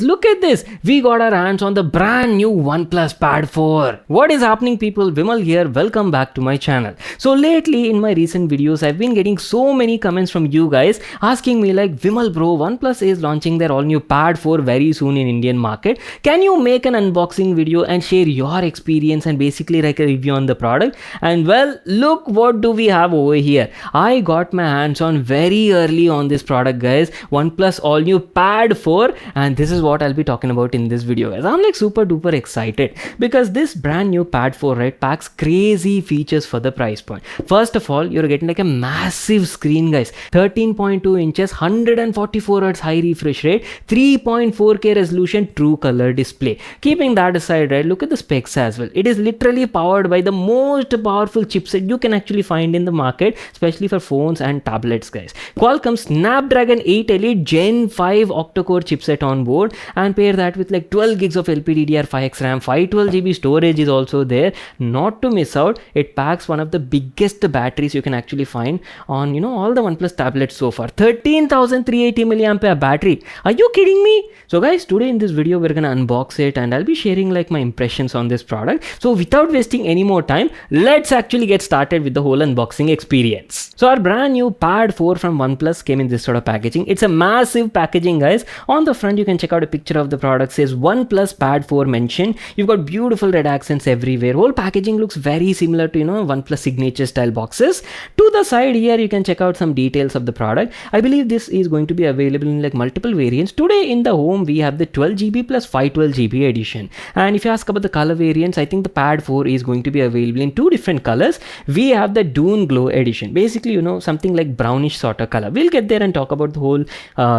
guys, look at this. We got our hands on the brand new OnePlus Pad 4. What is happening, people? Vimal here. Welcome back to my channel. So lately in my recent videos, I've been getting so many comments from you guys asking me like, Vimal bro, OnePlus is launching their all new Pad 4 very soon in Indian market. Can you make an unboxing video and share your experience and basically like a review on the product? And well, look what do we have over here. I got my hands on very early on this product, guys. OnePlus all new Pad 4, and this is what I'll be talking about in this video, guys. I'm like super duper excited because this brand new Pad 4, right, packs crazy features for the price point. First of all, you're getting like a massive screen, guys. 13.2 inches, 144 Hz high refresh rate, 3.4K resolution true color display. Keeping that aside, right, look at the specs as well. It is literally powered by the most powerful chipset you can actually find in the market, especially for phones and tablets, guys. Qualcomm Snapdragon 8 Elite Gen 5 octa-core chipset on board, and pair that with like 12 gigs of LPDDR5X RAM, 512GB storage is also there. Not to miss out, it packs one of the biggest batteries you can actually find on, all the OnePlus tablets so far. 13,380 mAh battery. Are you kidding me? So guys, today in this video we're gonna unbox it and I'll be sharing like my impressions on this product. So without wasting any more time, let's actually get started with the whole unboxing experience. So our brand new Pad 4 from OnePlus came in this sort of packaging. It's a massive packaging, guys. On the front you can check out a picture of the product, says OnePlus Pad 4 mentioned. You've got beautiful red accents everywhere. Whole packaging looks very similar to OnePlus signature style boxes. To the side here you can check out some details of the product. I believe this is going to be available in like multiple variants. Today in the home we have the 12GB plus 512GB edition, and if you ask about the color variants, I think the Pad 4 is going to be available in two different colors. We have the Dune Glow edition, basically something like brownish sort of color. We'll get there and talk about the whole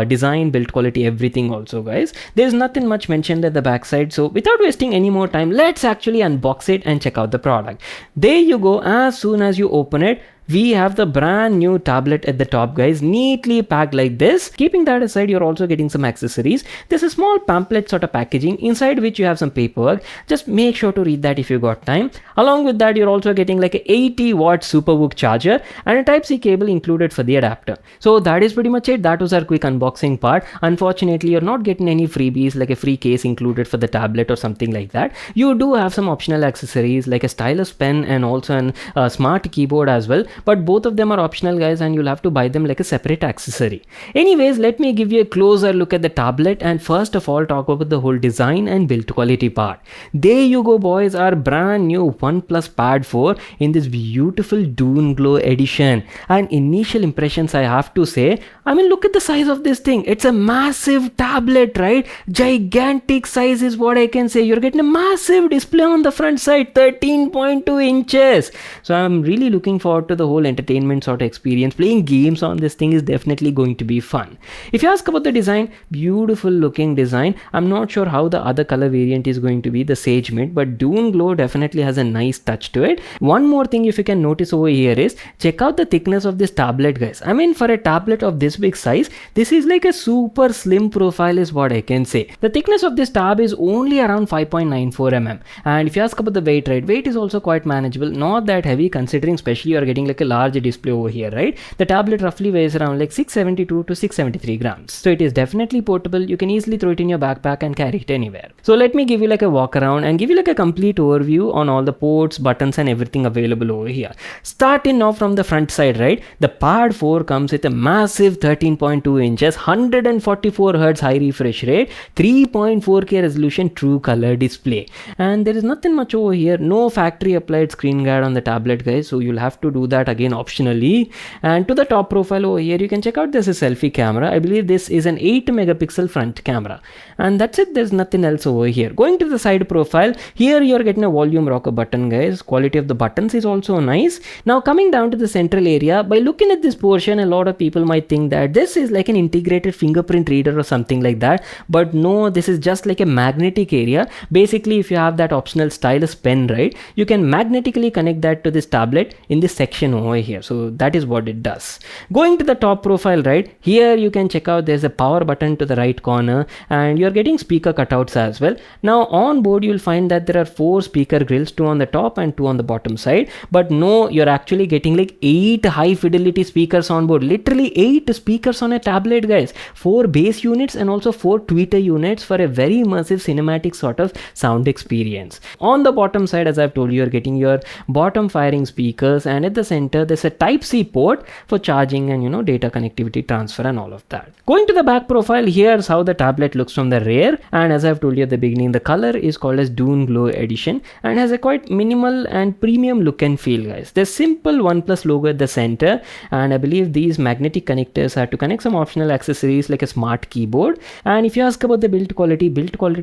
design, build quality, everything also, guys. There's nothing much mentioned at the backside, so without wasting any more time, let's actually unbox it and check out the product. There you go. As soon as you open it, we have the brand new tablet at the top, guys, neatly packed like this. Keeping that aside, you're also getting some accessories. There's a small pamphlet sort of packaging inside which you have some paperwork. Just make sure to read that if you got time. Along with that, you're also getting like a 80-watt Superbook charger and a Type-C cable included for the adapter. So that is pretty much it. That was our quick unboxing part. Unfortunately, you're not getting any freebies like a free case included for the tablet or something like that. You do have some optional accessories like a stylus pen and also a smart keyboard as well, but both of them are optional, guys, and you'll have to buy them like a separate accessory. Anyways, let me give you a closer look at the tablet and first of all talk about the whole design and build quality part. There you go, boys, our brand new OnePlus Pad 4 in this beautiful Dune Glow edition. And initial impressions, I have to say, I mean, look at the size of this thing. It's a massive tablet, right? Gigantic size is what I can say. You're getting a massive display on the front side, 13.2 inches. So I'm really looking forward to the whole entertainment sort of experience. Playing games on this thing is definitely going to be fun. If you ask about the design, beautiful looking design. I'm not sure how the other color variant is going to be, the Sage Mid, but Dune Glow definitely has a nice touch to it. One more thing if you can notice over here is, check out the thickness of this tablet, guys. I mean, for a tablet of this big size, this is like a super slim profile is what I can say. The thickness of this tab is only around 5.94 mm, and if you ask about the weight, right, weight is also quite manageable, not that heavy considering especially you're getting like a large display over here, right? The tablet roughly weighs around like 672 to 673 grams. So it is definitely portable. You can easily throw it in your backpack and carry it anywhere. So let me give you like a walk around and give you like a complete overview on all the ports, buttons and everything available over here. Starting off from the front side, right? The Pad 4 comes with a massive 13.2 inches, 144 Hz high refresh rate, 3.4K resolution true color display. And there is nothing much over here. No factory applied screen guard on the tablet, guys. So you'll have to do that again optionally. And to the top profile over here, you can check out this is a selfie camera. I believe this is an 8 megapixel front camera, and that's it. There's nothing else over here. Going to the side profile, here you're getting a volume rocker button, guys. Quality of the buttons is also nice. Now coming down to the central area, by looking at this portion, a lot of people might think that this is like an integrated fingerprint reader or something like that, but no, this is just like a magnetic area. Basically, if you have that optional stylus pen, right, you can magnetically connect that to this tablet in this section oxygen over here. So that is what it does. Going to the top profile, right, here you can check out there's a power button to the right corner, and you're getting speaker cutouts as well. Now on board you'll find that there are 4 speaker grills, 2 on the top and 2 on the bottom side. But no, you're actually getting like 8 high fidelity speakers on board. Literally 8 speakers on a tablet, guys. 4 bass units and also 4 tweeter units for a very immersive cinematic sort of sound experience. On the bottom side, as I've told you, you're getting your bottom firing speakers, and at the center there's a Type-C port for charging and data connectivity transfer and all of that. Going to the back profile, here's how the tablet looks from the rear, and as I've told you at the beginning, the color is called as Dune Glow Edition and has a quite minimal and premium look and feel, guys. There's simple OnePlus logo at the center, and I believe these magnetic connectors are to connect some optional accessories like a smart keyboard. And if you ask about the build quality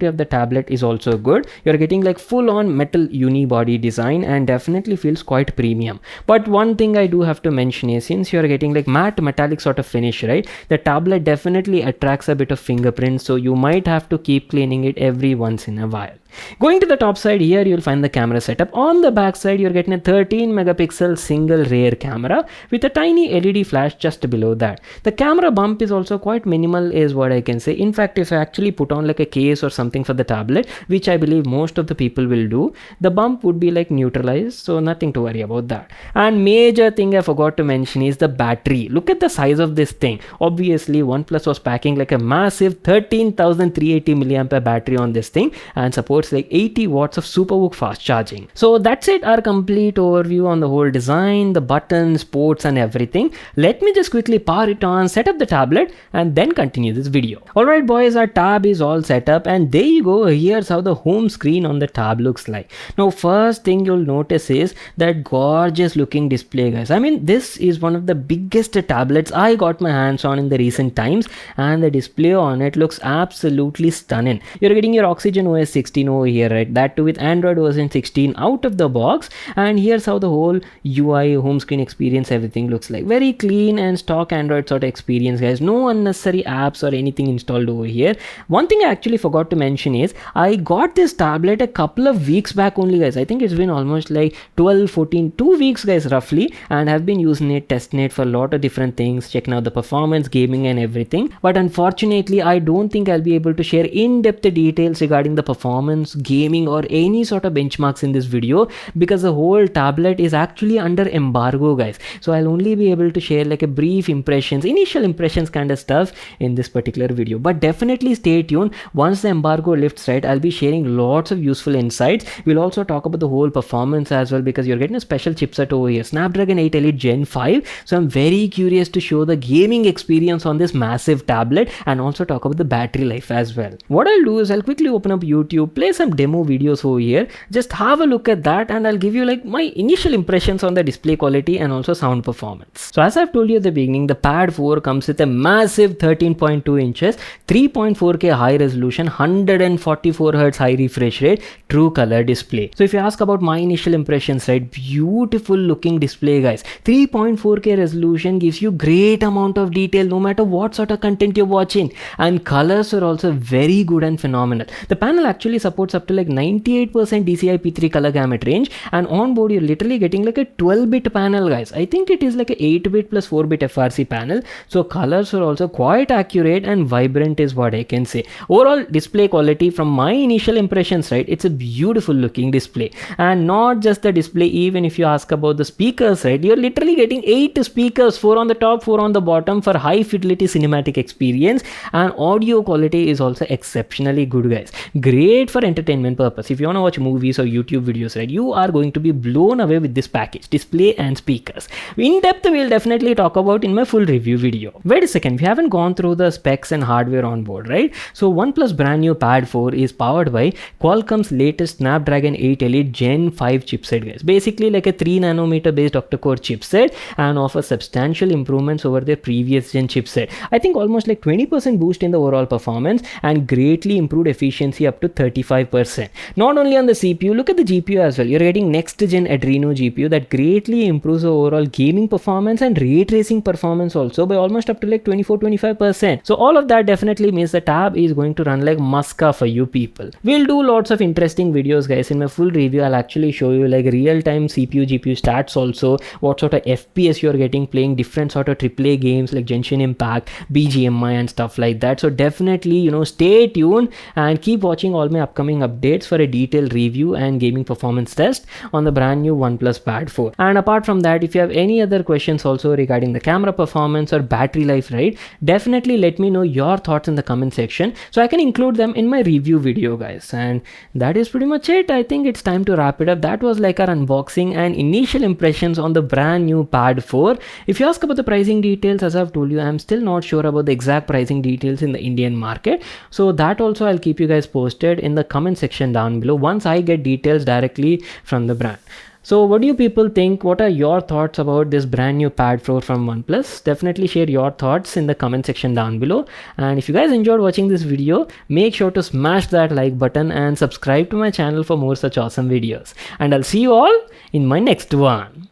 of the tablet is also good. You're getting like full on metal unibody design and definitely feels quite premium. But one thing I do have to mention is, since you're getting like matte metallic sort of finish, right, the tablet definitely attracts a bit of fingerprints, so you might have to keep cleaning it every once in a while. Going to the top side, here you'll find the camera setup. On the back side, you're getting a 13 megapixel single rear camera with a tiny LED flash just below that. The camera bump is also quite minimal is what I can say. In fact, if I actually put on like a case or something for the tablet, which I believe most of the people will do, the bump would be like neutralized, so nothing to worry about that. And major thing I forgot to mention is the battery. Look at the size of this thing. Obviously, OnePlus was packing like a massive 13,380 milliampere battery on this thing and supports like 80 watts of superbook fast charging. So that's it, our complete overview on the whole design, the buttons, ports and everything. Let me just quickly power it on, set up the tablet and then continue this video. Alright boys, our tab is all set up and there you go. Here's how the home screen on the tab looks like. Now first thing you'll notice is that gorgeous looking display, guys. I mean, this is one of the biggest tablets I got my hands on in the recent times, and the display on it looks absolutely stunning. You're getting your Oxygen OS 16 over here, right, that too with Android version 16 out of the box. And here's how the whole UI, home screen experience, everything looks like. Very clean and stock Android sort of experience, guys. No unnecessary apps or anything installed over here. One thing I actually forgot to mention is I got this tablet a couple of weeks back only, guys. I think it's been almost like 12, 14, 2 weeks, guys, roughly, and have been using it, testing it for a lot of different things, checking out the performance, gaming and everything. But unfortunately, I don't think I'll be able to share in-depth details regarding the performance, gaming or any sort of benchmarks in this video, because the whole tablet is actually under embargo, guys. So I'll only be able to share like a brief impressions, initial impressions kind of stuff in this particular video. But definitely stay tuned. Once the embargo lifts, right, I'll be sharing lots of useful insights. We'll also talk about the whole performance as well, because you're getting a special chipset over here, Snapdragon 8 Elite Gen 5. So I'm very curious to show the gaming experience on this massive tablet and also talk about the battery life as well. What I'll do is I'll quickly open up YouTube, play some demo videos over here, just have a look at that, and I'll give you like my initial impressions on the display quality and also sound performance. So as I've told you at the beginning, the Pad 4 comes with a massive 13.2 inches 3.4K high resolution, 144 Hz high refresh rate, true color display. So if you ask about my initial impressions, right, beautiful looking display, guys. 3.4K resolution gives you great amount of detail no matter what sort of content you're watching, and colors are also very good and phenomenal. The panel actually supports up to like 98% DCI-P3 color gamut range, and on board you're literally getting like a 12-bit panel, guys. I think it is like a 8-bit plus 4-bit FRC panel, so colors are also quite accurate and vibrant is what I can say. Overall display quality, from my initial impressions, right, it's a beautiful looking display. And not just the display, even if you ask about the speakers, right, you're literally getting 8 speakers, 4 on the top, 4 on the bottom for high fidelity cinematic experience, and audio quality is also exceptionally good, guys. Great for entertainment purpose. If you want to watch movies or YouTube videos, right, you are going to be blown away with this package, display and speakers. In depth we'll definitely talk about in my full review video. Wait a second, we haven't gone through the specs and hardware on board, right? So OnePlus brand new Pad 4 is powered by Qualcomm's latest Snapdragon 8 Elite Gen 5 chipset, guys. Basically like a 3nm based octa-core chipset, and offers substantial improvements over their previous gen chipset. I think almost like 20% boost in the overall performance and greatly improved efficiency up to 35 25%. Not only on the CPU, look at the GPU as well. You're getting next gen Adreno GPU that greatly improves the overall gaming performance and ray tracing performance also by almost up to like 24-25%. So all of that definitely means the tab is going to run like muska for you people. We'll do lots of interesting videos, guys. In my full review, I'll actually show you like real-time CPU GPU stats also, what sort of FPS you're getting playing different sort of AAA games like Genshin Impact, BGMI and stuff like that. So definitely, stay tuned and keep watching all my upcoming updates for a detailed review and gaming performance test on the brand new OnePlus Pad 4. And apart from that, if you have any other questions also regarding the camera performance or battery life, right, definitely let me know your thoughts in the comment section so I can include them in my review video, guys. And that is pretty much it. I think it's time to wrap it up. That was like our unboxing and initial impressions on the brand new Pad 4. If you ask about the pricing details, as I've told you, I'm still not sure about the exact pricing details in the Indian market. So that also I'll keep you guys posted in the comment section down below once I get details directly from the brand. So what do you people think? What are your thoughts about this brand new Pad 4 from OnePlus? Definitely share your thoughts in the comment section down below. And if you guys enjoyed watching this video, make sure to smash that like button and subscribe to my channel for more such awesome videos. And I'll see you all in my next one.